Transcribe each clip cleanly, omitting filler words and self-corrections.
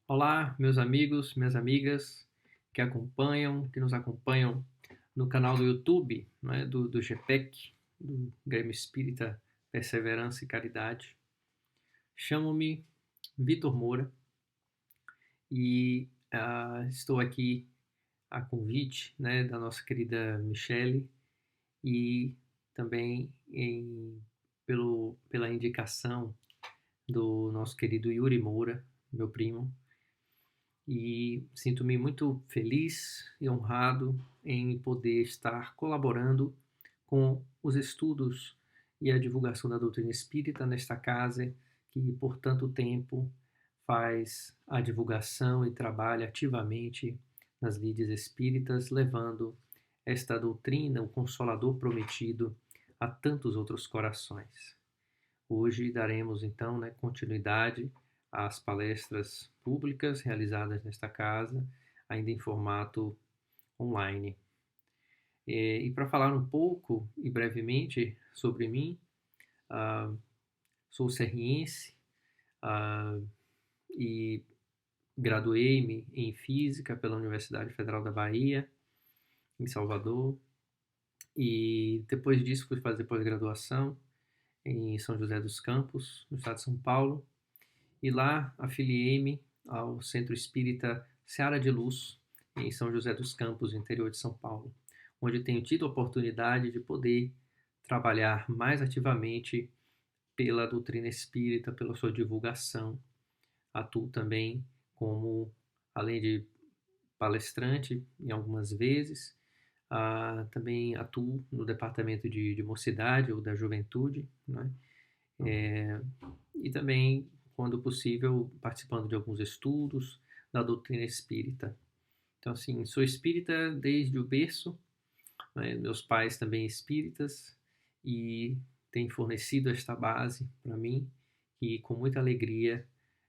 Olá, meus amigos, minhas amigas que nos acompanham no canal do YouTube, né, do GPEC, do Grêmio Espírita Perseverança e Caridade. Chamo-me Vitor Moura e estou aqui a convite, né, da nossa querida Michele e também pela indicação do nosso querido Yuri Moura, meu primo, e sinto-me muito feliz e honrado em poder estar colaborando com os estudos e a divulgação da doutrina espírita nesta casa que por tanto tempo faz a divulgação e trabalha ativamente nas lides espíritas, levando esta doutrina, o Consolador prometido, a tantos outros corações. Hoje daremos então, né, continuidade às palestras públicas realizadas nesta casa, ainda em formato online. E para falar um pouco e brevemente sobre mim, sou serriense e graduei-me em Física pela Universidade Federal da Bahia, em Salvador, e depois disso fui fazer pós-graduação em São José dos Campos, no estado de São Paulo, e lá afiliei-me ao Centro Espírita Seara de Luz, em São José dos Campos, interior de São Paulo, onde tenho tido a oportunidade de poder trabalhar mais ativamente pela doutrina espírita, pela sua divulgação. Atuo também como, além de palestrante em algumas vezes, também atuo no departamento de mocidade ou da juventude, né? E também, quando possível, participando de alguns estudos da doutrina espírita. Então, assim, sou espírita desde o berço, né? Meus pais também espíritas, e têm fornecido esta base para mim, e com muita alegria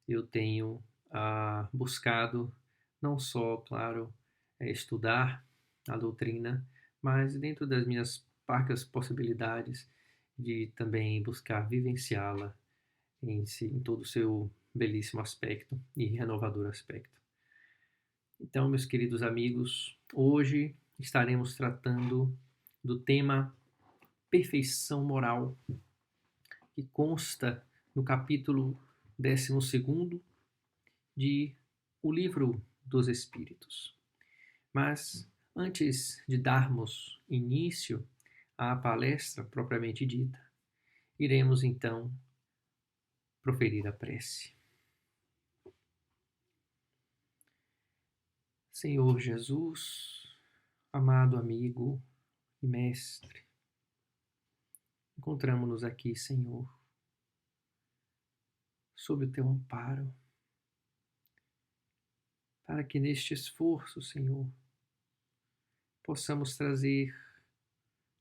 eu tenho buscado não só, claro, estudar a doutrina, mas dentro das minhas parcas possibilidades de também buscar vivenciá-la em todo o seu belíssimo aspecto e renovador aspecto. Então, meus queridos amigos, hoje estaremos tratando do tema perfeição moral, que consta no capítulo 12 de O Livro dos Espíritos. Mas, antes de darmos início à palestra propriamente dita, iremos então proferir a prece. Senhor Jesus, amado amigo e mestre, encontramo-nos aqui, Senhor, sob o teu amparo, para que neste esforço, Senhor, possamos trazer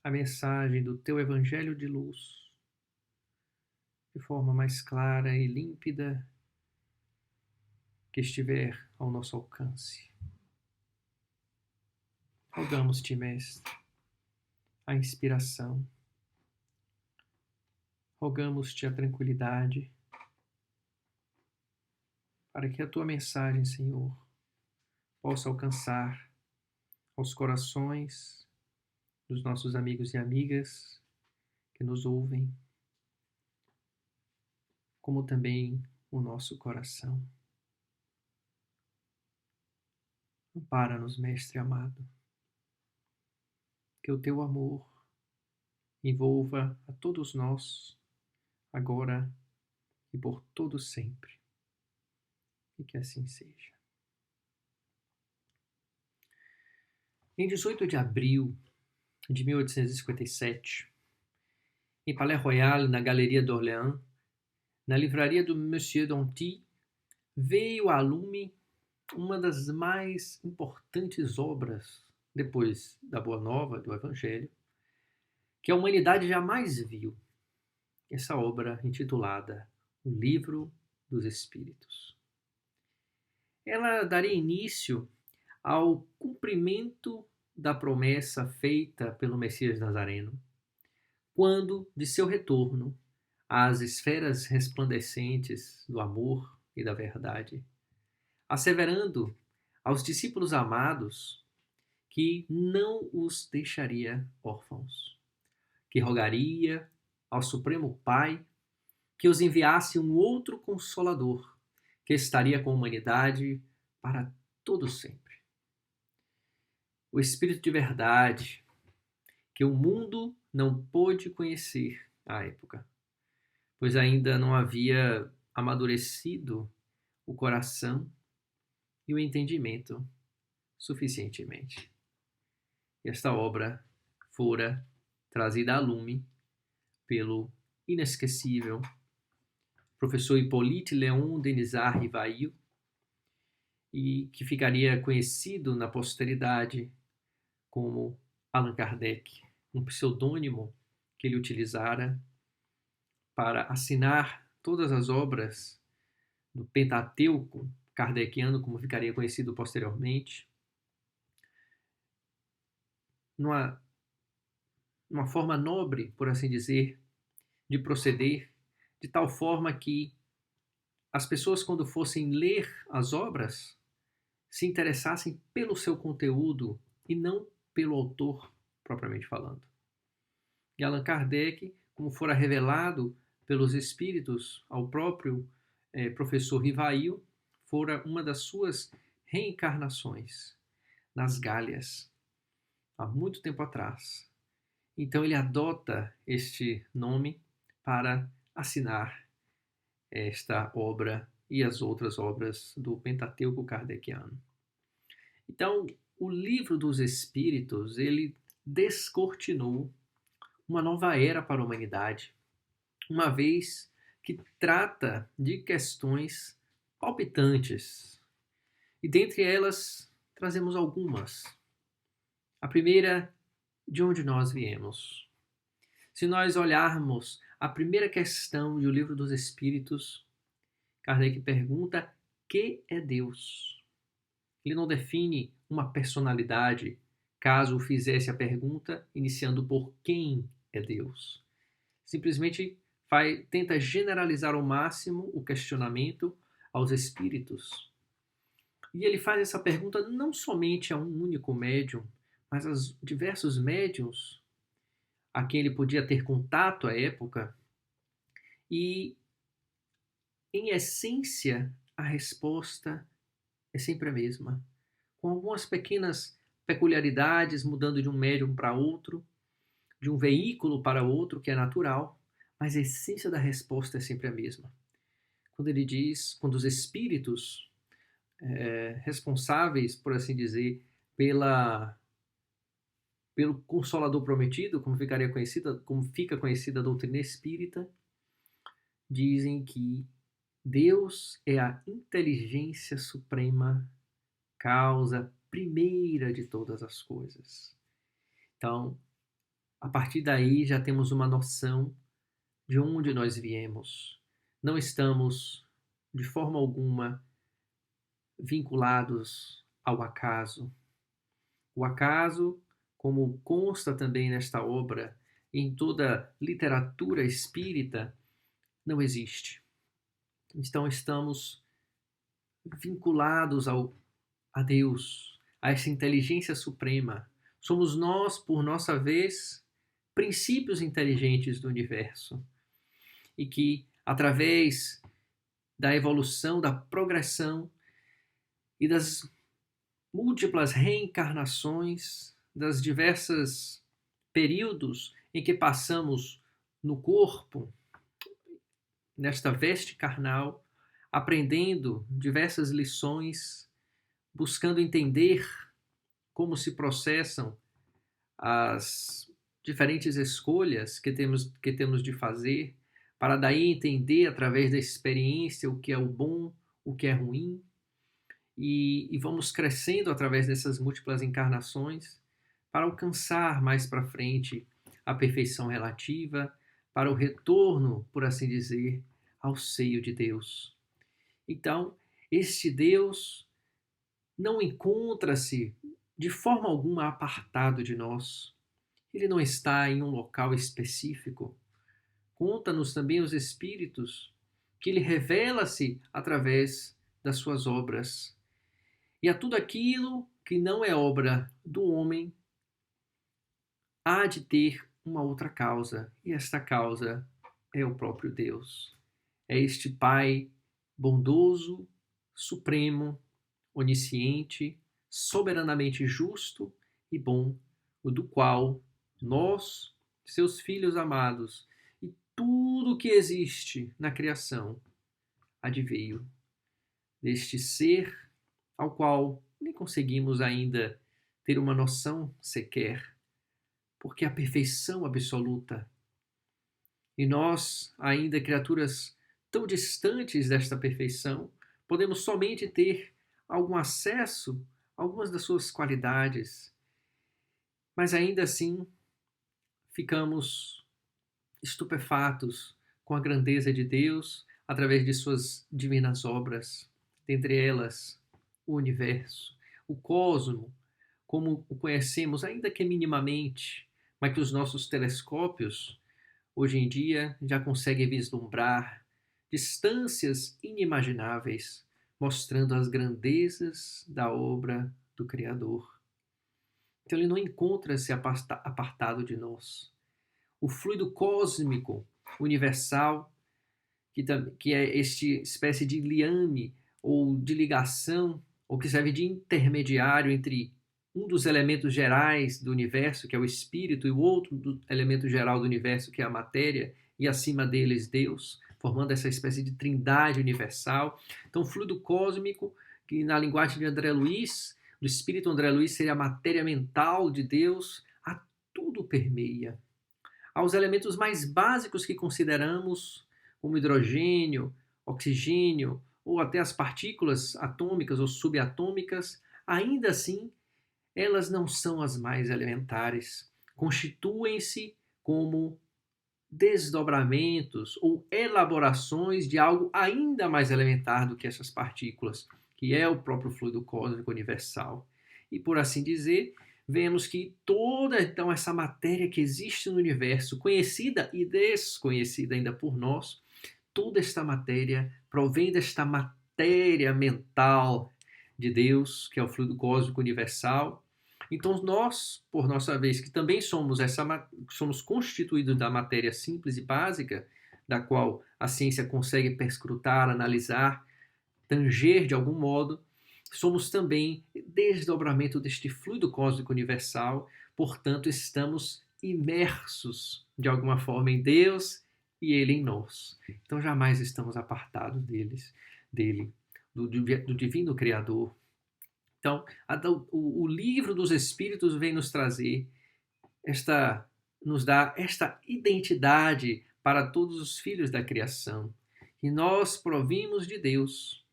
a mensagem do teu evangelho de luz de forma mais clara e límpida que estiver ao nosso alcance. Rogamos-te, Mestre, a inspiração. Rogamos-te a tranquilidade para que a tua mensagem, Senhor, possa alcançar aos corações dos nossos amigos e amigas que nos ouvem, como também o nosso coração. Ampara-nos, Mestre amado, que o teu amor envolva a todos nós, agora e por todo sempre. E que assim seja. Em 18 de abril de 1857, em Palais Royal, na Galeria d'Orléans, na livraria do Monsieur Danty, veio a lume uma das mais importantes obras, depois da Boa Nova, do Evangelho, que a humanidade jamais viu. Essa obra intitulada O Livro dos Espíritos. Ela daria início ao cumprimento da promessa feita pelo Messias Nazareno, quando, de seu retorno às esferas resplandecentes do amor e da verdade, asseverando aos discípulos amados que não os deixaria órfãos, que rogaria ao Supremo Pai que os enviasse um outro Consolador, que estaria com a humanidade para todo sempre. O Espírito de verdade, que o mundo não pôde conhecer à época, pois ainda não havia amadurecido o coração e o entendimento suficientemente. Esta obra fora trazida a lume pelo inesquecível professor Hippolyte Léon Denisard Rivail, e que ficaria conhecido na posteridade como Allan Kardec, um pseudônimo que ele utilizara para assinar todas as obras do Pentateuco kardeciano, como ficaria conhecido posteriormente, numa forma nobre, por assim dizer, de proceder, de tal forma que as pessoas, quando fossem ler as obras, se interessassem pelo seu conteúdo e não pelo autor, propriamente falando. E Allan Kardec, como fora revelado pelos espíritos ao próprio professor Rivail, fora uma das suas reencarnações nas Gálias, há muito tempo atrás. Então ele adota este nome para assinar esta obra e as outras obras do Pentateuco kardeciano. Então, o Livro dos Espíritos, ele descortinou uma nova era para a humanidade, uma vez que trata de questões palpitantes. E dentre elas, trazemos algumas. A primeira, de onde nós viemos. Se nós olharmos a primeira questão do Livro dos Espíritos, Kardec pergunta: que é Deus? Ele não define uma personalidade, caso fizesse a pergunta iniciando por quem é Deus. Simplesmente tenta generalizar ao máximo o questionamento aos espíritos. E ele faz essa pergunta não somente a um único médium, mas aos diversos médiums a quem ele podia ter contato à época. E, em essência, a resposta é sempre a mesma, com algumas pequenas peculiaridades, mudando de um médium para outro, de um veículo para outro, que é natural, mas a essência da resposta é sempre a mesma. Quando ele diz, quando os espíritos responsáveis, por assim dizer, pelo Consolador Prometido, como fica conhecida a doutrina espírita, dizem que Deus é a inteligência suprema, causa primeira de todas as coisas. Então, a partir daí já temos uma noção de onde nós viemos. Não estamos, de forma alguma, vinculados ao acaso. O acaso, como consta também nesta obra, em toda literatura espírita, não existe. Então estamos vinculados a Deus, a essa inteligência suprema. Somos nós, por nossa vez, princípios inteligentes do universo. E que, através da evolução, da progressão e das múltiplas reencarnações, das diversas períodos em que passamos no corpo, nesta veste carnal, aprendendo diversas lições, buscando entender como se processam as diferentes escolhas que temos de fazer, para daí entender através da experiência o que é o bom, o que é ruim, e vamos crescendo através dessas múltiplas encarnações para alcançar mais para frente a perfeição relativa, para o retorno, por assim dizer, ao seio de Deus. Então, este Deus não encontra-se de forma alguma apartado de nós. Ele não está em um local específico. Conta-nos também os Espíritos que ele revela-se através das suas obras, E a tudo aquilo que não é obra do homem há de ter uma outra causa, e esta causa é o próprio Deus. É este Pai bondoso, supremo, onisciente, soberanamente justo e bom, o do qual nós, seus filhos amados, e tudo que existe na criação, adveio deste ser ao qual nem conseguimos ainda ter uma noção sequer, porque é a perfeição absoluta. E nós, ainda criaturas tão distantes desta perfeição, podemos somente ter algum acesso a algumas das suas qualidades, mas ainda assim ficamos estupefatos com a grandeza de Deus através de suas divinas obras, dentre elas o universo, o cosmo, como o conhecemos, ainda que minimamente, mas que os nossos telescópios hoje em dia já conseguem vislumbrar distâncias inimagináveis, mostrando as grandezas da obra do Criador. Então ele não encontra-se apartado de nós. O fluido cósmico universal, que é esta espécie de liame ou de ligação, ou que serve de intermediário entre um dos elementos gerais do universo, que é o espírito, e o outro elemento geral do universo, que é a matéria, e acima deles Deus, formando essa espécie de trindade universal. Então, o fluido cósmico, que na linguagem de André Luiz, do espírito André Luiz, seria a matéria mental de Deus, a tudo permeia. Aos elementos mais básicos que consideramos, como hidrogênio, oxigênio, ou até as partículas atômicas ou subatômicas, ainda assim, elas não são as mais elementares. Constituem-se como desdobramentos ou elaborações de algo ainda mais elementar do que essas partículas, que é o próprio fluido cósmico universal. E por assim dizer, vemos que toda então essa matéria que existe no universo, conhecida e desconhecida ainda por nós, toda esta matéria provém desta matéria mental de Deus, que é o fluido cósmico universal. Então nós, por nossa vez, que também somos constituídos da matéria simples e básica, da qual a ciência consegue perscrutar, analisar, tanger de algum modo, somos também desdobramento deste fluido cósmico universal, portanto estamos imersos de alguma forma em Deus e Ele em nós. Então jamais estamos apartados dele, do divino Criador. Então, o livro dos Espíritos vem nos trazer nos dá esta identidade para todos os filhos da criação. E nós provimos de Deus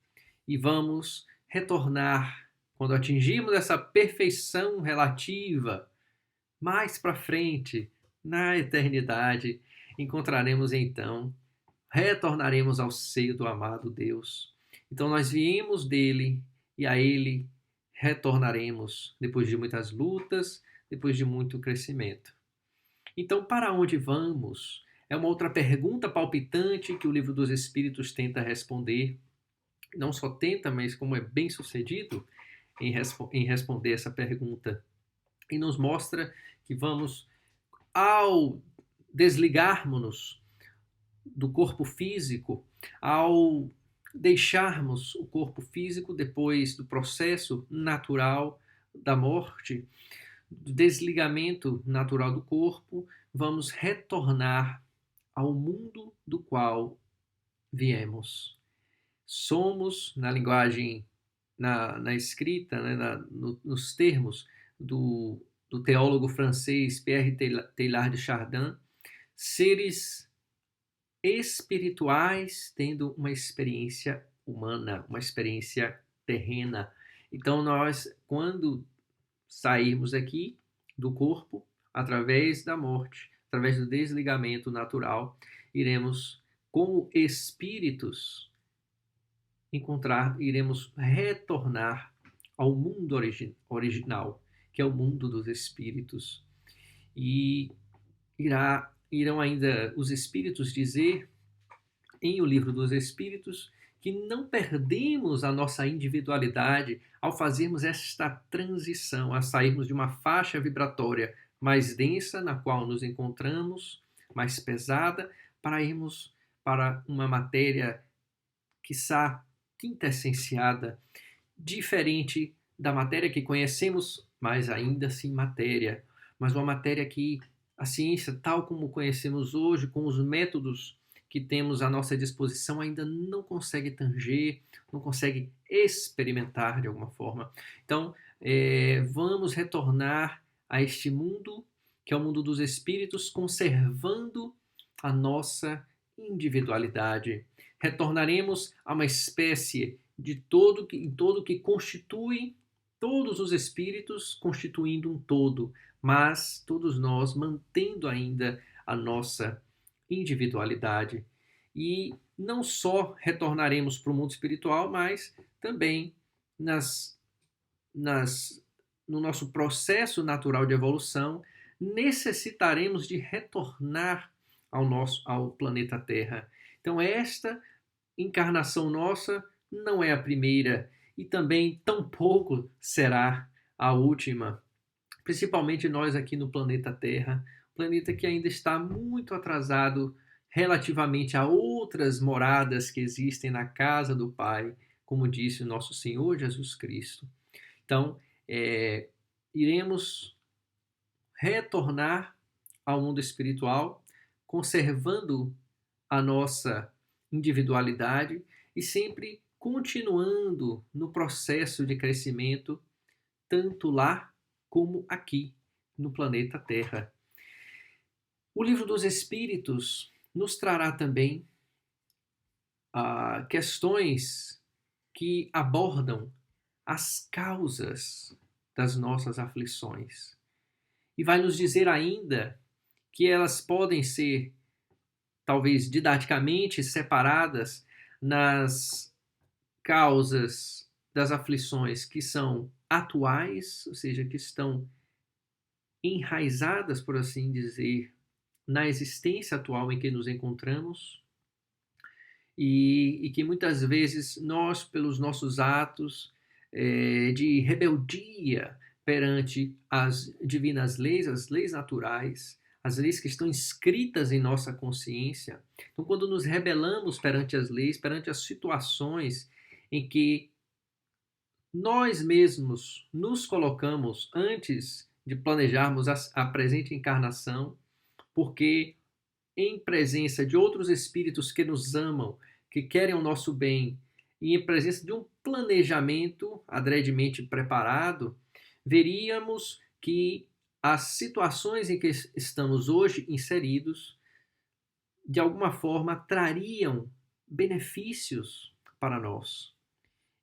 e vamos retornar quando atingirmos essa perfeição relativa mais para frente, na eternidade, encontraremos então, retornaremos ao seio do amado Deus. Então nós viemos dele e a ele retornaremos depois de muitas lutas, depois de muito crescimento. Então, para onde vamos? É uma outra pergunta palpitante que o Livro dos Espíritos tenta responder. Não só tenta, mas como é bem sucedido em responder essa pergunta. E nos mostra que vamos, ao desligarmos-nos do corpo físico, ao deixarmos o corpo físico depois do processo natural da morte, do desligamento natural do corpo, vamos retornar ao mundo do qual viemos. Somos, na linguagem, na escrita, né, nos termos do teólogo francês Pierre Teilhard de Chardin, seres espirituais tendo uma experiência humana, uma experiência terrena. Então nós, quando sairmos aqui do corpo, através da morte, através do desligamento natural, iremos, como espíritos, iremos retornar ao mundo original, que é o mundo dos espíritos. E irão ainda os espíritos dizer, em O Livro dos Espíritos, que não perdemos a nossa individualidade ao fazermos esta transição, a sairmos de uma faixa vibratória mais densa, na qual nos encontramos, mais pesada, para irmos para uma matéria, quiçá, quintessenciada, diferente da matéria que conhecemos, mas ainda assim matéria, mas uma matéria que a ciência, tal como conhecemos hoje, com os métodos que temos à nossa disposição, ainda não consegue tanger, não consegue experimentar de alguma forma. Então, vamos retornar a este mundo, que é o mundo dos espíritos, conservando a nossa individualidade. Retornaremos a uma espécie de todo que constitui todos os espíritos constituindo um todo, mas todos nós mantendo ainda a nossa individualidade. E não só retornaremos para o mundo espiritual, mas também nas, no nosso processo natural de evolução, necessitaremos de retornar ao planeta Terra. Então, esta encarnação nossa não é a primeira e também tampouco será a última, principalmente nós aqui no planeta Terra, planeta que ainda está muito atrasado relativamente a outras moradas que existem na casa do Pai, como disse o nosso Senhor Jesus Cristo. Então, iremos retornar ao mundo espiritual, conservando a nossa individualidade e sempre continuando no processo de crescimento, tanto lá como aqui no planeta Terra. O Livro dos Espíritos nos trará também questões que abordam as causas das nossas aflições. E vai nos dizer ainda que elas podem ser, talvez didaticamente, separadas nas causas das aflições que são atuais, ou seja, que estão enraizadas, por assim dizer, na existência atual em que nos encontramos, e que muitas vezes nós, pelos nossos atos de rebeldia perante as divinas leis, as leis naturais, as leis que estão inscritas em nossa consciência. Então, quando nos rebelamos perante as leis, perante as situações em que nós mesmos nos colocamos antes de planejarmos a presente encarnação, porque em presença de outros espíritos que nos amam, que querem o nosso bem, e em presença de um planejamento adredemente preparado, veríamos que as situações em que estamos hoje inseridos, de alguma forma, trariam benefícios para nós.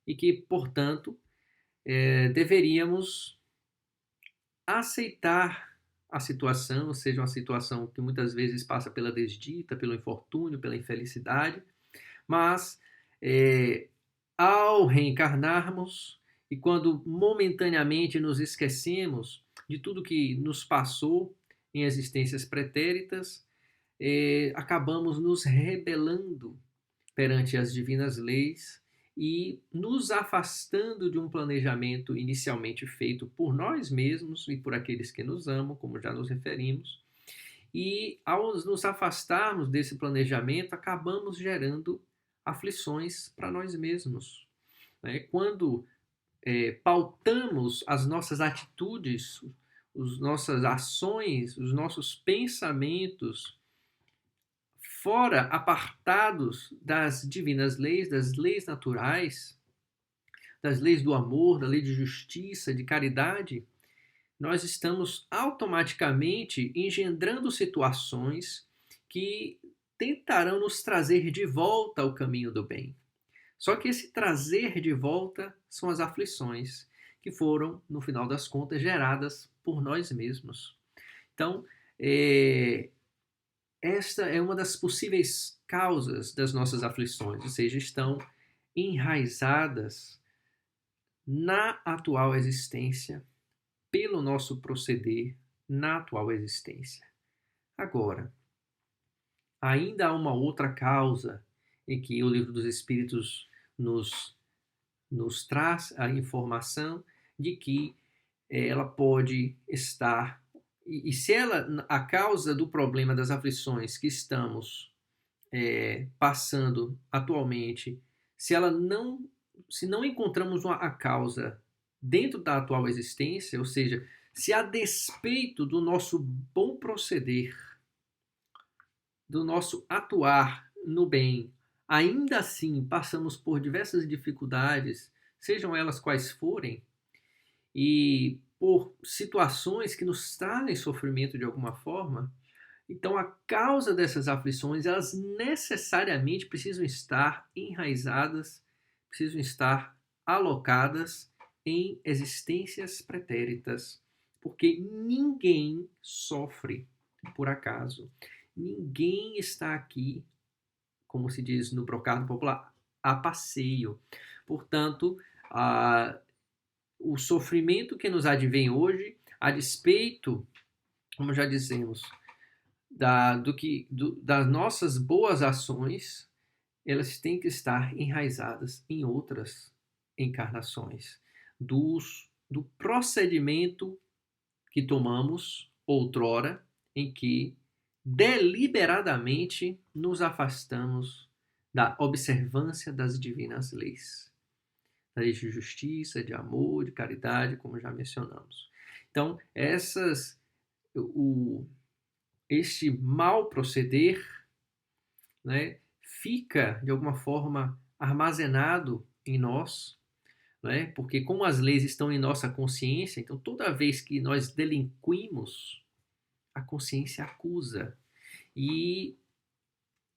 E que, portanto, deveríamos aceitar a situação, ou seja, uma situação que muitas vezes passa pela desdita, pelo infortúnio, pela infelicidade, mas ao reencarnarmos e quando momentaneamente nos esquecemos de tudo que nos passou em existências pretéritas, acabamos nos rebelando perante as divinas leis e nos afastando de um planejamento inicialmente feito por nós mesmos e por aqueles que nos amam, como já nos referimos. E ao nos afastarmos desse planejamento, acabamos gerando aflições para nós mesmos. Quando pautamos as nossas atitudes, as nossas ações, os nossos pensamentos fora, apartados das divinas leis, das leis naturais, das leis do amor, da lei de justiça, de caridade, nós estamos automaticamente engendrando situações que tentarão nos trazer de volta ao caminho do bem. Só que esse trazer de volta são as aflições que foram, no final das contas, geradas por nós mesmos. Então, esta é uma das possíveis causas das nossas aflições, ou seja, estão enraizadas na atual existência, pelo nosso proceder na atual existência. Agora, ainda há uma outra causa em que o Livro dos Espíritos nos traz a informação de que ela pode estar, e se ela, a causa do problema das aflições que estamos passando atualmente, se não encontramos a causa dentro da atual existência, ou seja, se a despeito do nosso bom proceder, do nosso atuar no bem, ainda assim passamos por diversas dificuldades, sejam elas quais forem, e por situações que nos trazem sofrimento de alguma forma, então a causa dessas aflições, elas necessariamente precisam estar enraizadas, precisam estar alocadas em existências pretéritas, porque ninguém sofre por acaso. Ninguém está aqui, como se diz no brocado popular, a passeio. Portanto, o sofrimento que nos advém hoje, a despeito, como já dizemos, das nossas boas ações, elas têm que estar enraizadas em outras encarnações, do procedimento que tomamos outrora, em que deliberadamente nos afastamos da observância das divinas leis. Da lei de justiça, de amor, de caridade, como já mencionamos. Então, este mal proceder, né, fica, de alguma forma, armazenado em nós, né, porque como as leis estão em nossa consciência, então toda vez que nós delinquimos, a consciência acusa e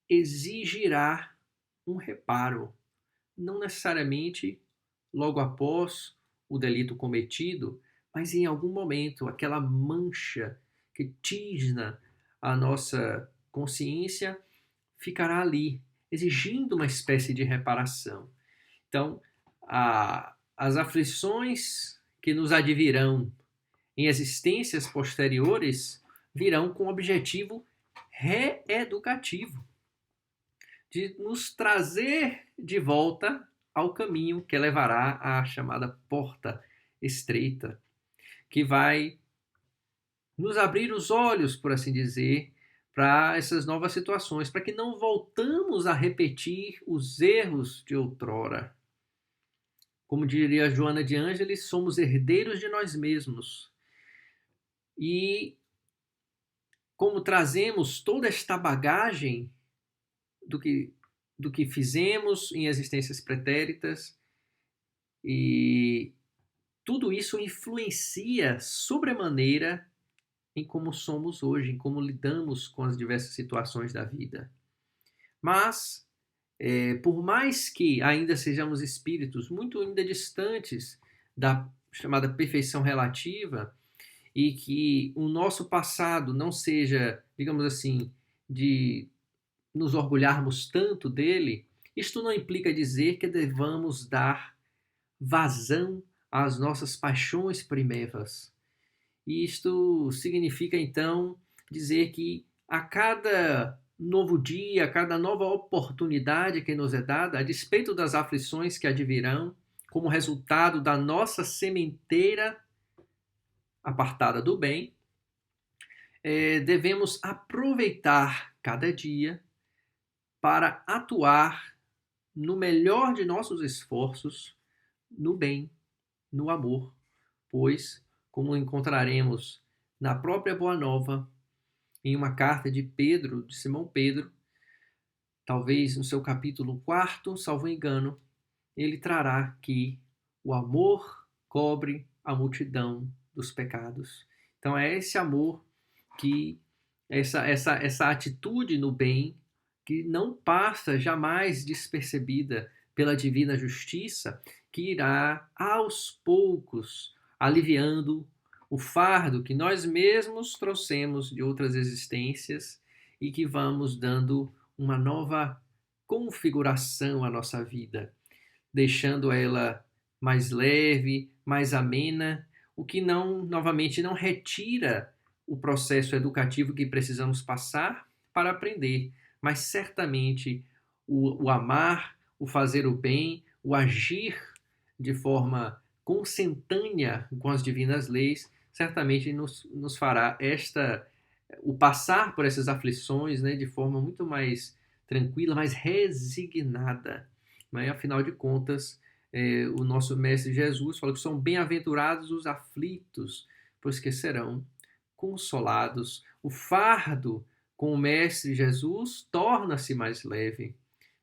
exigirá um reparo, não necessariamente logo após o delito cometido, mas em algum momento, aquela mancha que tisna a nossa consciência ficará ali, exigindo uma espécie de reparação. Então, as aflições que nos advirão em existências posteriores virão com objetivo reeducativo, de nos trazer de volta ao caminho que levará à chamada porta estreita, que vai nos abrir os olhos, por assim dizer, para essas novas situações, para que não voltamos a repetir os erros de outrora. Como diria Joana de Ângeles, somos herdeiros de nós mesmos. E como trazemos toda esta bagagem do que fizemos em existências pretéritas, e tudo isso influencia sobremaneira em como somos hoje, em como lidamos com as diversas situações da vida. Mas, por mais que ainda sejamos espíritos muito ainda distantes da chamada perfeição relativa, e que o nosso passado não seja, digamos assim, de nos orgulharmos tanto dele, isto não implica dizer que devamos dar vazão às nossas paixões primevas. Isto significa, então, dizer que a cada novo dia, a cada nova oportunidade que nos é dada, a despeito das aflições que advirão, como resultado da nossa sementeira apartada do bem, devemos aproveitar cada dia para atuar no melhor de nossos esforços, no bem, no amor, pois, como encontraremos na própria Boa Nova, em uma carta de Pedro, de Simão Pedro, talvez no seu capítulo 4, salvo engano, ele trará que o amor cobre a multidão dos pecados. Então é esse amor que, essa atitude no bem, que não passa jamais despercebida pela divina justiça, que irá aos poucos aliviando o fardo que nós mesmos trouxemos de outras existências e que vamos dando uma nova configuração à nossa vida, deixando ela mais leve, mais amena, o que novamente não retira o processo educativo que precisamos passar para aprender, mas certamente o amar, o fazer o bem, o agir de forma consentânea com as divinas leis, certamente nos fará o passar por essas aflições, né, de forma muito mais tranquila, mais resignada. Mas, afinal de contas, o nosso Mestre Jesus falou que são bem-aventurados os aflitos, pois que serão consolados. O fardo com o Mestre Jesus torna-se mais leve,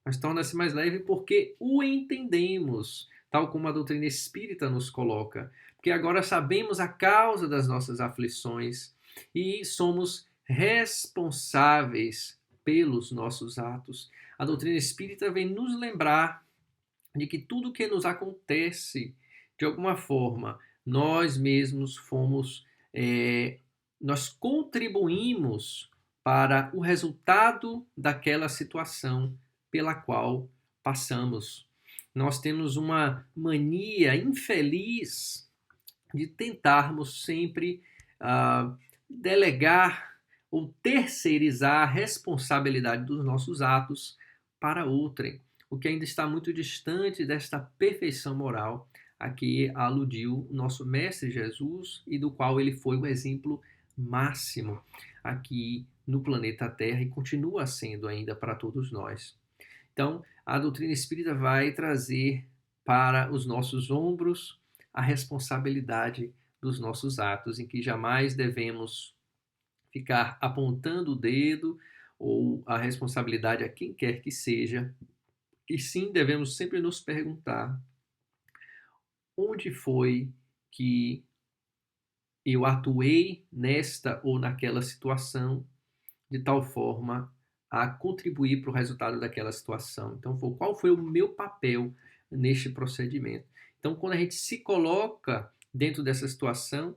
mas torna-se mais leve porque o entendemos, tal como a doutrina espírita nos coloca, porque agora sabemos a causa das nossas aflições e somos responsáveis pelos nossos atos. A doutrina espírita vem nos lembrar de que tudo que nos acontece, de alguma forma, nós mesmos nós contribuímos para o resultado daquela situação pela qual passamos. Nós temos uma mania infeliz de tentarmos sempre delegar ou terceirizar a responsabilidade dos nossos atos para outrem, o que ainda está muito distante desta perfeição moral a que aludiu o nosso Mestre Jesus e do qual ele foi o exemplo máximo aqui no planeta Terra e continua sendo ainda para todos nós. Então, a doutrina espírita vai trazer para os nossos ombros a responsabilidade dos nossos atos, em que jamais devemos ficar apontando o dedo ou a responsabilidade a quem quer que seja, e sim devemos sempre nos perguntar onde foi que eu atuei nesta ou naquela situação de tal forma a contribuir para o resultado daquela situação. Então, qual foi o meu papel neste procedimento? Então, quando a gente se coloca dentro dessa situação,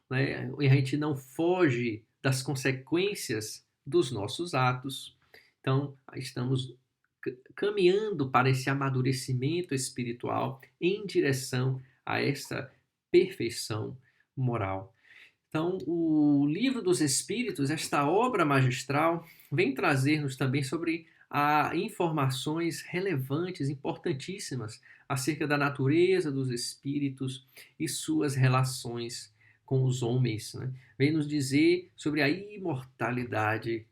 né, e a gente não foge das consequências dos nossos atos, então estamos caminhando para esse amadurecimento espiritual em direção a essa perfeição moral. Então, o Livro dos Espíritos, esta obra magistral, vem trazer-nos também sobre informações relevantes, importantíssimas, acerca da natureza dos espíritos e suas relações com os homens. Né? Vem nos dizer sobre a imortalidade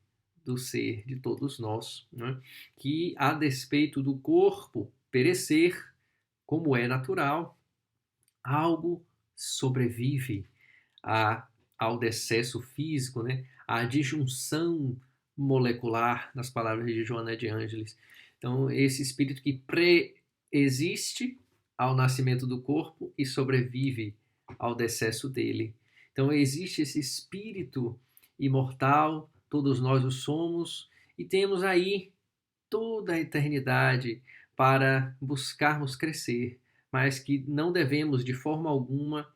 do ser de todos nós, né? Que, a despeito do corpo perecer, como é natural, algo sobrevive ao decesso físico, né? À disjunção molecular, nas palavras de Joana de Ângeles. Então, esse espírito que pré-existe ao nascimento do corpo e sobrevive ao decesso dele. Então, existe esse espírito imortal, todos nós o somos, e temos aí toda a eternidade para buscarmos crescer, mas que não devemos, de forma alguma,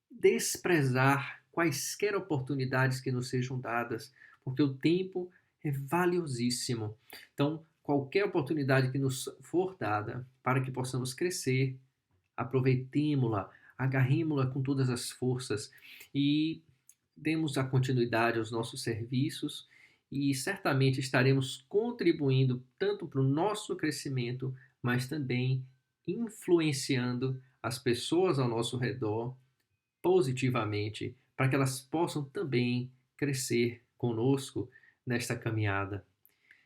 desprezar quaisquer oportunidades que nos sejam dadas, porque o tempo é valiosíssimo. Então, qualquer oportunidade que nos for dada para que possamos crescer, aproveitemo-la, agarremo-la com todas as forças e demos a continuidade aos nossos serviços e certamente estaremos contribuindo tanto para o nosso crescimento, mas também influenciando as pessoas ao nosso redor positivamente, para que elas possam também crescer conosco nesta caminhada.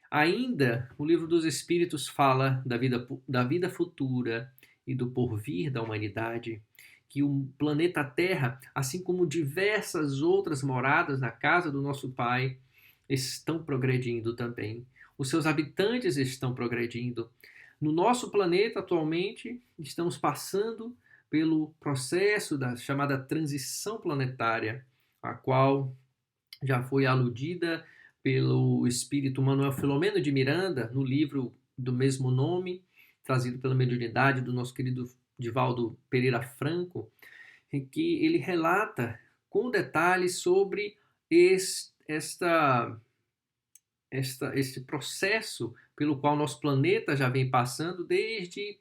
Ainda, o Livro dos Espíritos fala da vida futura e do porvir da humanidade, que o planeta Terra, assim como diversas outras moradas na casa do nosso Pai, estão progredindo também. Os seus habitantes estão progredindo. No nosso planeta, atualmente, estamos passando pelo processo da chamada transição planetária, a qual já foi aludida pelo espírito Manuel Filomeno de Miranda, no livro do mesmo nome, trazido pela mediunidade do nosso querido Divaldo Pereira Franco, em que ele relata com detalhes sobre este processo pelo qual nosso planeta já vem passando desde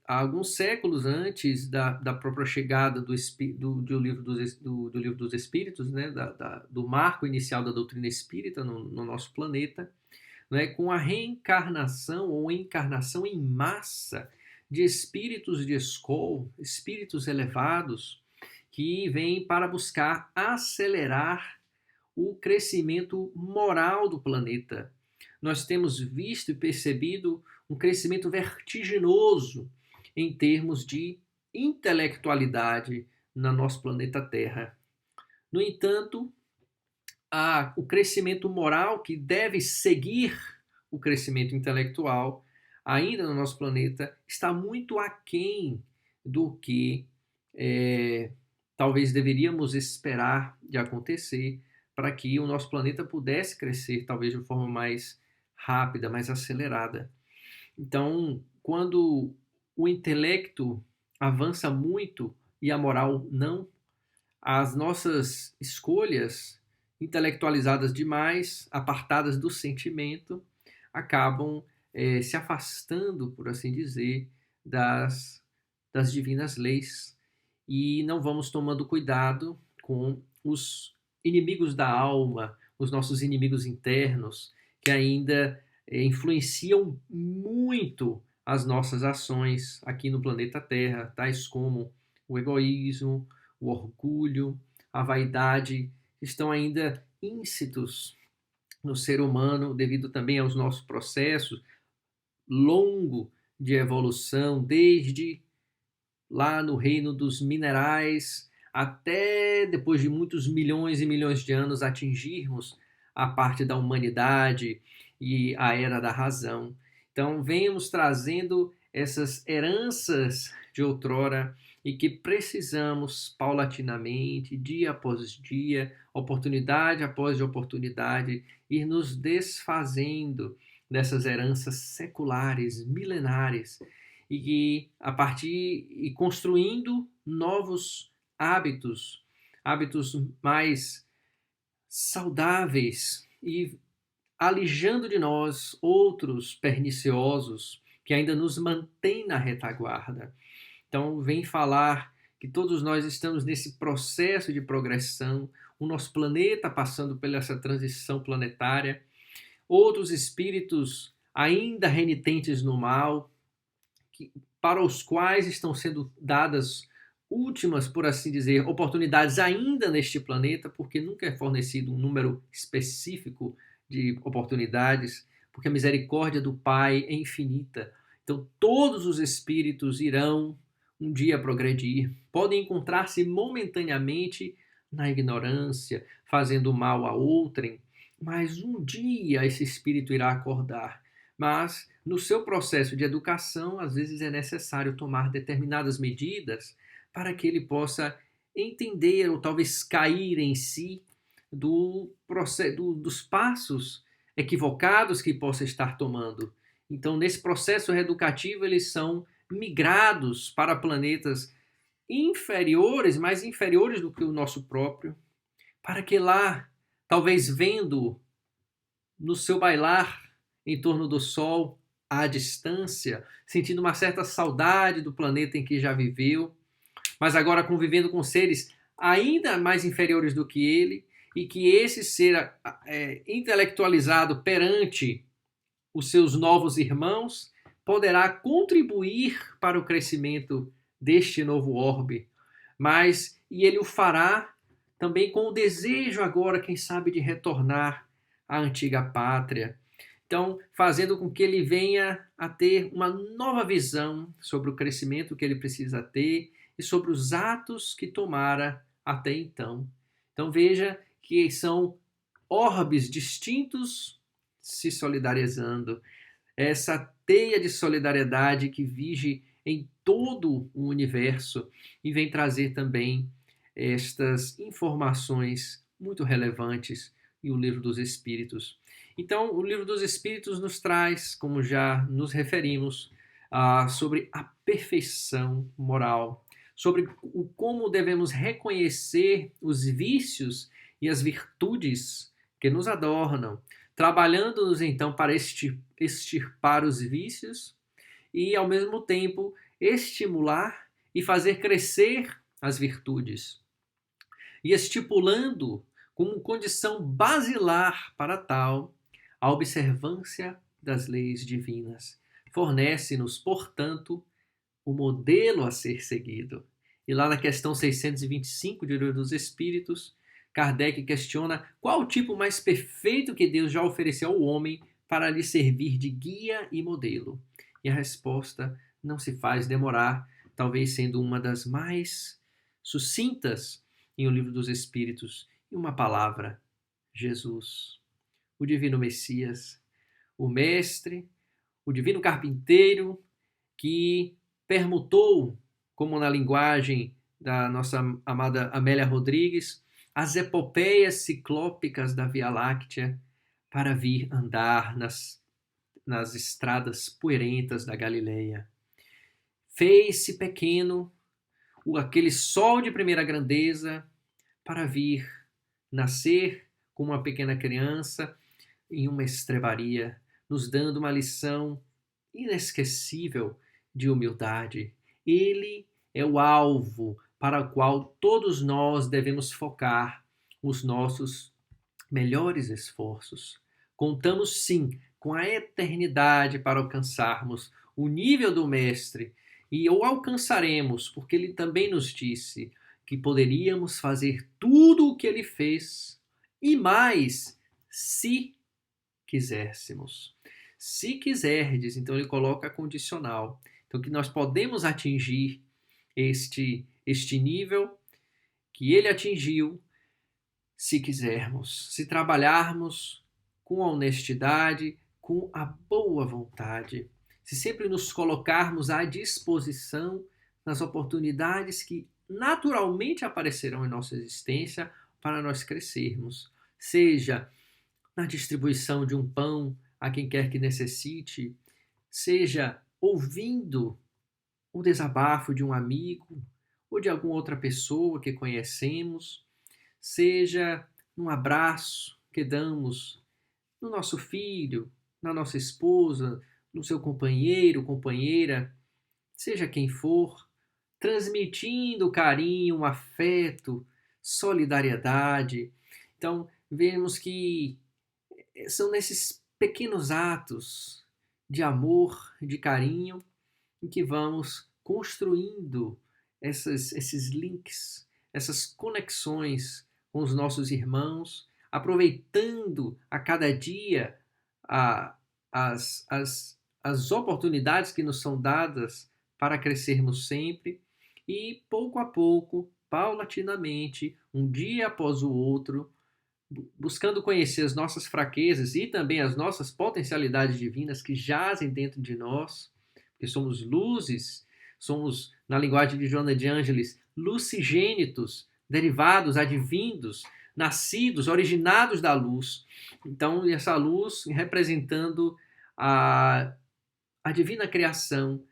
alguns séculos antes da própria chegada do livro dos Espíritos, né? Do marco inicial da doutrina espírita no nosso planeta, né, com a reencarnação ou encarnação em massa de espíritos de escol, espíritos elevados, que vêm para buscar acelerar o crescimento moral do planeta. Nós temos visto e percebido um crescimento vertiginoso em termos de intelectualidade no nosso planeta Terra. No entanto, o crescimento moral que deve seguir o crescimento intelectual ainda no nosso planeta está muito aquém do que talvez deveríamos esperar de acontecer para que o nosso planeta pudesse crescer, talvez de forma mais rápida, mais acelerada. Então, quando o intelecto avança muito e a moral não, as nossas escolhas intelectualizadas demais, apartadas do sentimento, acabam se afastando, por assim dizer, das divinas leis, e não vamos tomando cuidado com os inimigos da alma, os nossos inimigos internos, que ainda influenciam muito as nossas ações aqui no planeta Terra, tais como o egoísmo, o orgulho, a vaidade, estão ainda íncitos no ser humano devido também aos nossos processos longo de evolução, desde lá no reino dos minerais até depois de muitos milhões e milhões de anos atingirmos a parte da humanidade e a era da razão. Então, venhamos trazendo essas heranças de outrora e que precisamos paulatinamente, dia após dia, oportunidade após oportunidade, ir nos desfazendo dessas heranças seculares, milenares, e que a partir e construindo novos hábitos mais saudáveis e alijando de nós outros perniciosos que ainda nos mantêm na retaguarda. Então, vem falar que todos nós estamos nesse processo de progressão, o nosso planeta passando por essa transição planetária, outros espíritos ainda renitentes no mal, para os quais estão sendo dadas últimas, por assim dizer, oportunidades ainda neste planeta, porque nunca é fornecido um número específico de oportunidades, porque a misericórdia do Pai é infinita. Então, todos os espíritos irão um dia progredir, podem encontrar-se momentaneamente na ignorância, fazendo mal a outrem, mas um dia esse espírito irá acordar. Mas, no seu processo de educação, às vezes é necessário tomar determinadas medidas para que ele possa entender ou talvez cair em si dos passos equivocados que possa estar tomando. Então, nesse processo reeducativo, eles são migrados para planetas inferiores, mais inferiores do que o nosso próprio, para que lá, talvez vendo no seu bailar em torno do Sol, à distância, sentindo uma certa saudade do planeta em que já viveu, mas agora convivendo com seres ainda mais inferiores do que ele, e que esse ser intelectualizado perante os seus novos irmãos poderá contribuir para o crescimento deste novo orbe, e ele o fará também com o desejo agora, quem sabe, de retornar à antiga pátria. Então, fazendo com que ele venha a ter uma nova visão sobre o crescimento que ele precisa ter e sobre os atos que tomara até então. Então, veja que são orbes distintos se solidarizando. Essa teia de solidariedade que vige em todo o universo e vem trazer também estas informações muito relevantes em O Livro dos Espíritos. Então, o Livro dos Espíritos nos traz, como já nos referimos, sobre a perfeição moral, sobre como devemos reconhecer os vícios e as virtudes que nos adornam, trabalhando-nos então para extirpar os vícios e, ao mesmo tempo, estimular e fazer crescer as virtudes, e estipulando como condição basilar para tal a observância das leis divinas. Fornece-nos, portanto, o modelo a ser seguido. E lá na questão 625 de O Livro dos Espíritos, Kardec questiona qual o tipo mais perfeito que Deus já ofereceu ao homem para lhe servir de guia e modelo. E a resposta não se faz demorar, talvez sendo uma das mais sucintas em O Livro dos Espíritos, em uma palavra: Jesus, o divino Messias, o mestre, o divino carpinteiro que permutou, como na linguagem da nossa amada Amélia Rodrigues, as epopeias ciclópicas da Via Láctea para vir andar nas estradas poeirentas da Galileia. Fez-se pequeno, aquele sol de primeira grandeza, para vir nascer como uma pequena criança em uma estrebaria, nos dando uma lição inesquecível de humildade. Ele é o alvo para o qual todos nós devemos focar os nossos melhores esforços. Contamos sim com a eternidade para alcançarmos o nível do Mestre, e o alcançaremos porque ele também nos disse que poderíamos fazer tudo o que ele fez e mais, se quiséssemos. Se quiserdes, então ele coloca condicional. Então que nós podemos atingir este nível que ele atingiu se quisermos, se trabalharmos com a honestidade, com a boa vontade, se sempre nos colocarmos à disposição nas oportunidades que naturalmente aparecerão em nossa existência para nós crescermos, seja na distribuição de um pão a quem quer que necessite, seja ouvindo o desabafo de um amigo ou de alguma outra pessoa que conhecemos, seja num abraço que damos no nosso filho, na nossa esposa, no seu companheiro, companheira, seja quem for, transmitindo carinho, afeto, solidariedade. Então, vemos que são nesses pequenos atos de amor, de carinho, em que vamos construindo esses links, essas conexões com os nossos irmãos, aproveitando a cada dia as oportunidades que nos são dadas para crescermos sempre e, pouco a pouco, paulatinamente, um dia após o outro, buscando conhecer as nossas fraquezas e também as nossas potencialidades divinas que jazem dentro de nós, porque somos luzes, somos, na linguagem de Joana de Ângeles, lucigênitos, derivados, advindos, nascidos, originados da luz. Então, essa luz representando a divina criação,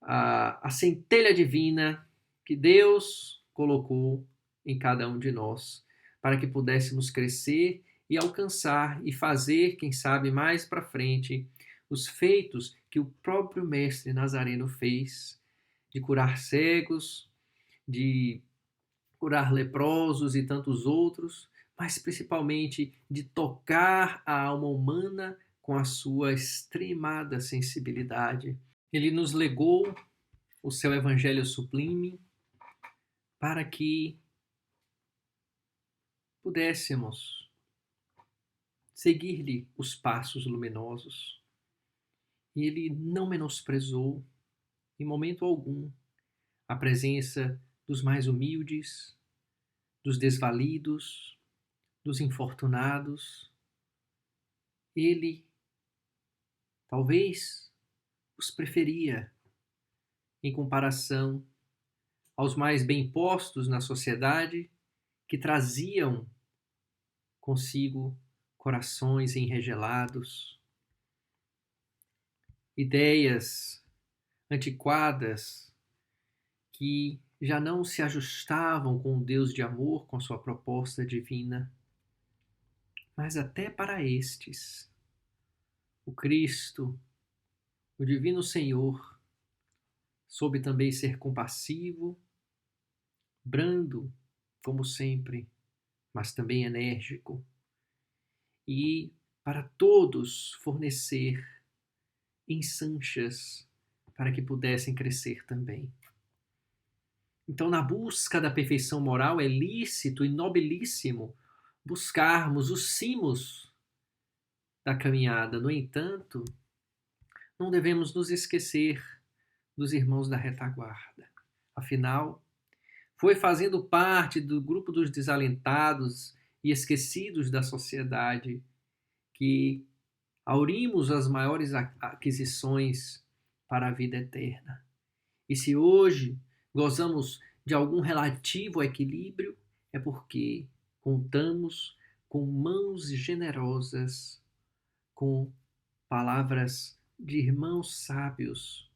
a centelha divina que Deus colocou em cada um de nós, para que pudéssemos crescer e alcançar e fazer, quem sabe, mais para frente, os feitos que o próprio Mestre Nazareno fez, de curar cegos, de curar leprosos e tantos outros, mas principalmente de tocar a alma humana com a sua extremada sensibilidade. Ele nos legou o seu Evangelho sublime para que pudéssemos seguir-lhe os passos luminosos. E ele não menosprezou, em momento algum, a presença dos mais humildes, dos desvalidos, dos infortunados. Ele, talvez, os preferia em comparação aos mais bem postos na sociedade, que traziam consigo corações enregelados, ideias antiquadas que já não se ajustavam com o Deus de amor, com sua proposta divina. Mas até para estes, o Cristo, o Divino Senhor, soube também ser compassivo, brando, como sempre, mas também enérgico, e para todos fornecer ensanchas para que pudessem crescer também. Então, na busca da perfeição moral, é lícito e nobilíssimo buscarmos os cimos da caminhada. No entanto, não devemos nos esquecer dos irmãos da retaguarda. Afinal, foi fazendo parte do grupo dos desalentados e esquecidos da sociedade que aurimos as maiores aquisições para a vida eterna. E se hoje gozamos de algum relativo equilíbrio, é porque contamos com mãos generosas, com palavras de irmãos sábios,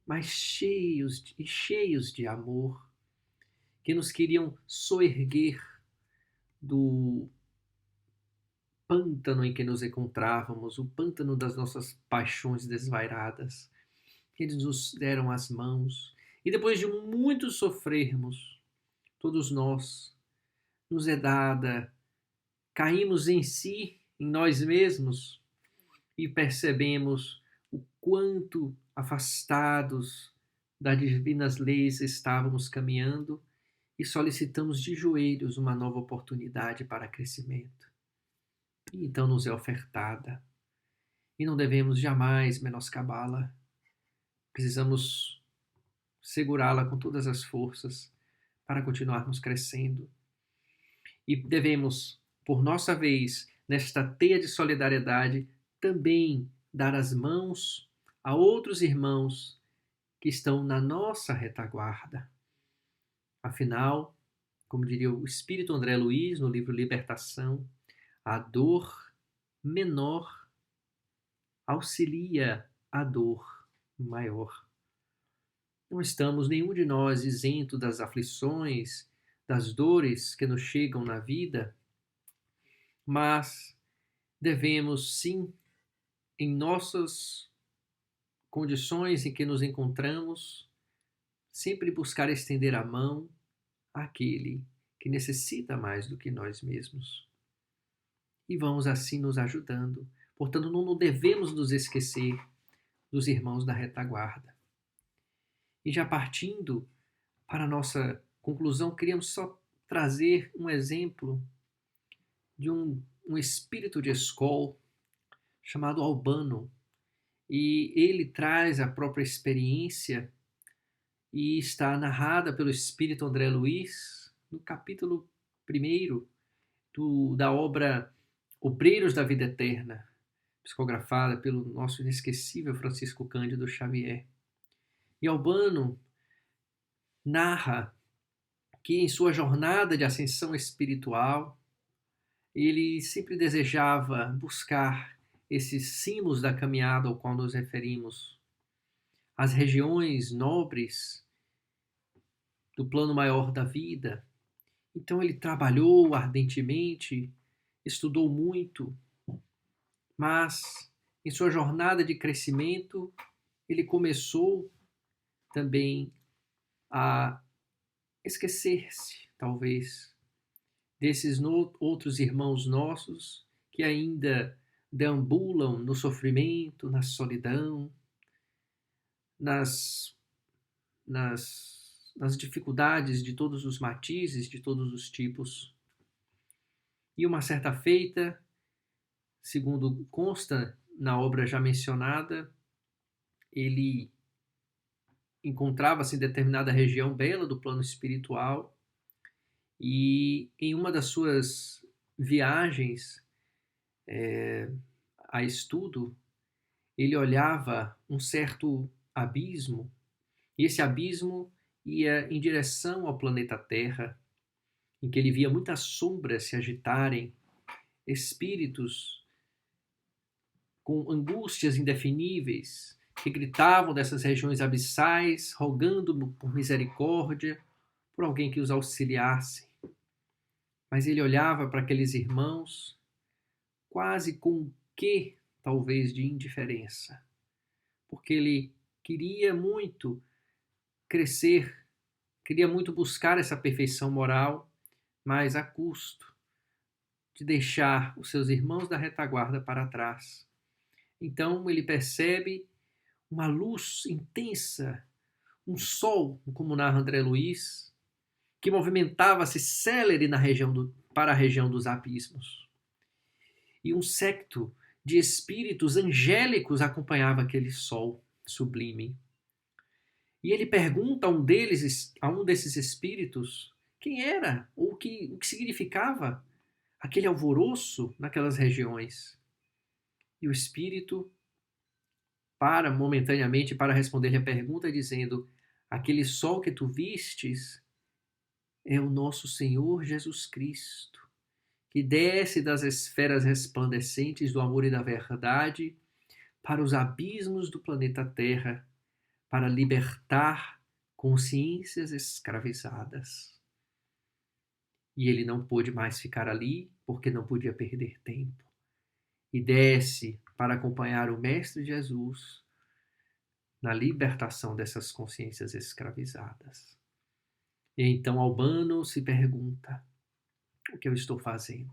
mas cheios de amor, que nos queriam soerguer do pântano em que nos encontrávamos, o pântano das nossas paixões desvairadas, que eles nos deram as mãos. E depois de muito sofrermos, todos nós, nos é dada, caímos em si, em nós mesmos, e percebemos o quanto afastados das divinas leis estávamos caminhando e solicitamos de joelhos uma nova oportunidade para crescimento. E então nos é ofertada. E não devemos jamais menoscabá-la. Precisamos segurá-la com todas as forças para continuarmos crescendo. E devemos, por nossa vez, nesta teia de solidariedade, também dar as mãos a outros irmãos que estão na nossa retaguarda. Afinal, como diria o Espírito André Luiz no livro Libertação, a dor menor auxilia a dor maior. Não estamos, nenhum de nós, isento das aflições, das dores que nos chegam na vida, mas devemos, sim, em nossas condições em que nos encontramos, sempre buscar estender a mão àquele que necessita mais do que nós mesmos. E vamos assim nos ajudando. Portanto, não devemos nos esquecer dos irmãos da retaguarda. E já partindo para a nossa conclusão, queríamos só trazer um exemplo de um espírito de escola chamado Albano. E ele traz a própria experiência e está narrada pelo Espírito André Luiz no capítulo 1 da obra Obreiros da Vida Eterna, psicografada pelo nosso inesquecível Francisco Cândido Xavier. E Albano narra que em sua jornada de ascensão espiritual, ele sempre desejava buscar esses cimos da caminhada ao qual nos referimos, as regiões nobres do plano maior da vida. Então ele trabalhou ardentemente, estudou muito, mas em sua jornada de crescimento, ele começou também a esquecer-se, talvez, desses outros irmãos nossos que ainda deambulam no sofrimento, na solidão, nas dificuldades de todos os matizes, de todos os tipos. E uma certa feita, segundo consta na obra já mencionada, ele encontrava-se em determinada região bela do plano espiritual e em uma das suas viagens a estudo, ele olhava um certo abismo e esse abismo ia em direção ao planeta Terra, em que ele via muitas sombras se agitarem, espíritos com angústias indefiníveis, que gritavam dessas regiões abissais, rogando por misericórdia, por alguém que os auxiliasse. Mas ele olhava para aqueles irmãos quase com um quê, talvez, de indiferença, porque ele queria muito crescer, queria muito buscar essa perfeição moral, mas a custo de deixar os seus irmãos da retaguarda para trás. Então ele percebe uma luz intensa, um sol, como narra André Luiz, que movimentava-se célere para a região dos abismos. E um séquito de espíritos angélicos acompanhava aquele sol sublime. E ele pergunta a um desses espíritos quem era, ou o que significava aquele alvoroço naquelas regiões. E o espírito para momentaneamente para responder-lhe a pergunta, dizendo: aquele sol que tu vistes é o nosso Senhor Jesus Cristo, que desce das esferas resplandecentes do amor e da verdade para os abismos do planeta Terra, para libertar consciências escravizadas. E ele não pôde mais ficar ali, porque não podia perder tempo. E desce para acompanhar o Mestre Jesus na libertação dessas consciências escravizadas. E então Albano se pergunta: o que eu estou fazendo?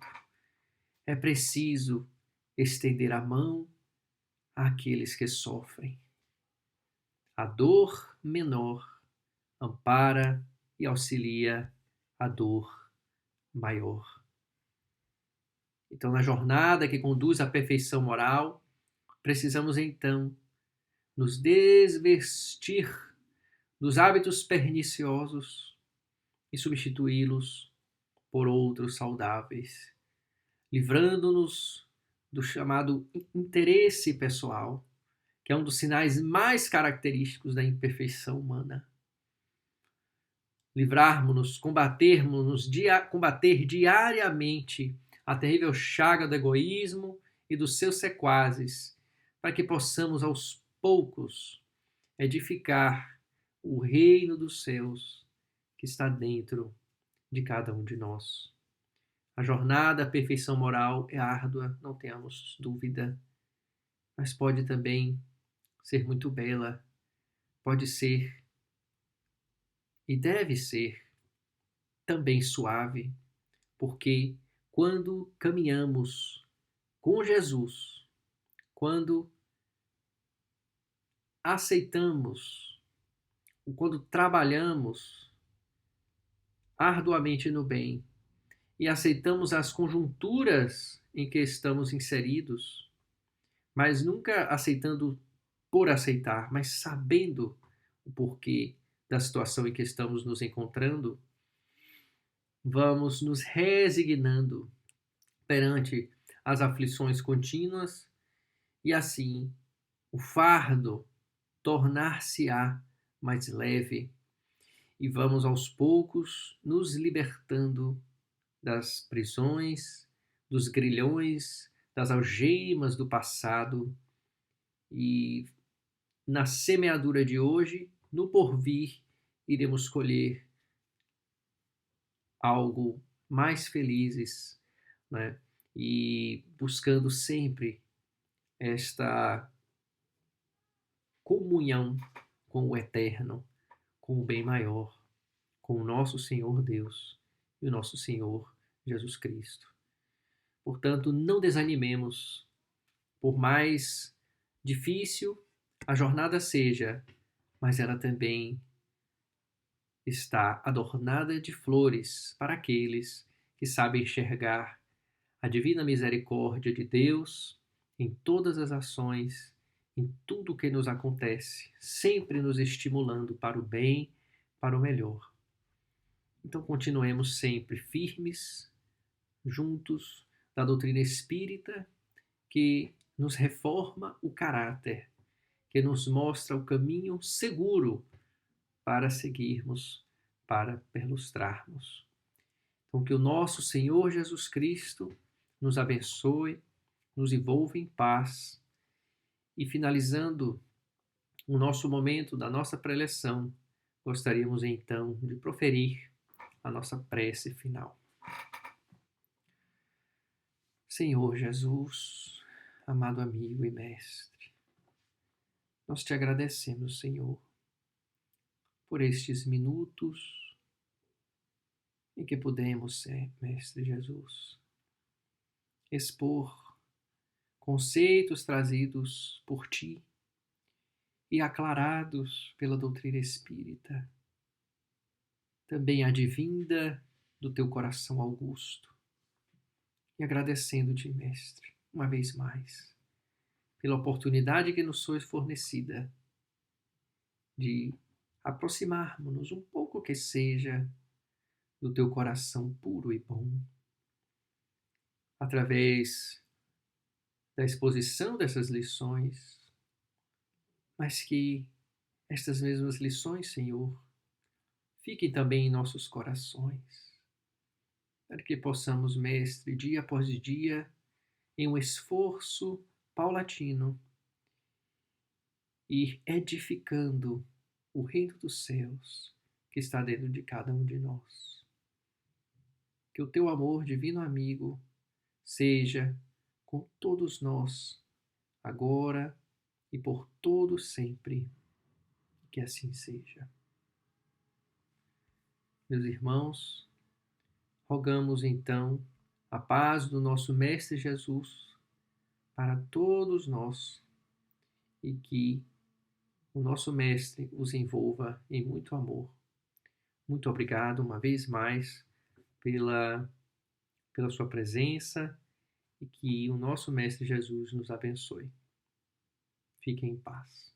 É preciso estender a mão àqueles que sofrem. A dor menor ampara e auxilia a dor maior. Então, na jornada que conduz à perfeição moral, precisamos então nos desvestir dos hábitos perniciosos e substituí-los por outros saudáveis, livrando-nos do chamado interesse pessoal, que é um dos sinais mais característicos da imperfeição humana. Livrarmos-nos, combater diariamente a terrível chaga do egoísmo e dos seus sequazes, para que possamos aos poucos edificar o reino dos céus que está dentro de cada um de nós. A jornada à perfeição moral é árdua, não tenhamos dúvida, mas pode também ser muito bela, pode ser e deve ser também suave, porque quando caminhamos com Jesus, quando aceitamos, quando trabalhamos arduamente no bem e aceitamos as conjunturas em que estamos inseridos, mas nunca aceitando por aceitar, mas sabendo o porquê da situação em que estamos nos encontrando, vamos nos resignando perante as aflições contínuas e assim o fardo tornar-se-á mais leve e vamos aos poucos nos libertando das prisões, dos grilhões, das algemas do passado e na semeadura de hoje, no porvir, iremos colher algo mais felizes, né? E buscando sempre esta comunhão com o eterno, com o bem maior, com o nosso Senhor Deus e o nosso Senhor Jesus Cristo. Portanto, não desanimemos, por mais difícil a jornada seja, mas ela também está adornada de flores para aqueles que sabem enxergar a divina misericórdia de Deus em todas as ações, em tudo o que nos acontece, sempre nos estimulando para o bem, para o melhor. Então continuemos sempre firmes, juntos, da doutrina espírita, que nos reforma o caráter, que nos mostra o caminho seguro para seguirmos, para perlustrarmos. Então, que o nosso Senhor Jesus Cristo nos abençoe, nos envolva em paz. E finalizando o nosso momento da nossa preleção, gostaríamos então de proferir a nossa prece final. Senhor Jesus, amado amigo e mestre, nós te agradecemos, Senhor, por estes minutos em que pudemos ser, Mestre Jesus, expor conceitos trazidos por ti e aclarados pela doutrina espírita, também advinda do teu coração augusto. E agradecendo-te, Mestre, uma vez mais, pela oportunidade que nos sois fornecida de aproximarmos-nos um pouco que seja do teu coração puro e bom, através da exposição dessas lições, mas que estas mesmas lições, Senhor, fiquem também em nossos corações, para que possamos, Mestre, dia após dia, em um esforço paulatino, ir edificando o reino dos céus que está dentro de cada um de nós. Que o teu amor, divino amigo, seja com todos nós, agora e por todo sempre. Que assim seja. Meus irmãos, rogamos então a paz do nosso Mestre Jesus para todos nós e que o nosso Mestre os envolva em muito amor. Muito obrigado uma vez mais pela sua presença e que o nosso Mestre Jesus nos abençoe. Fiquem em paz.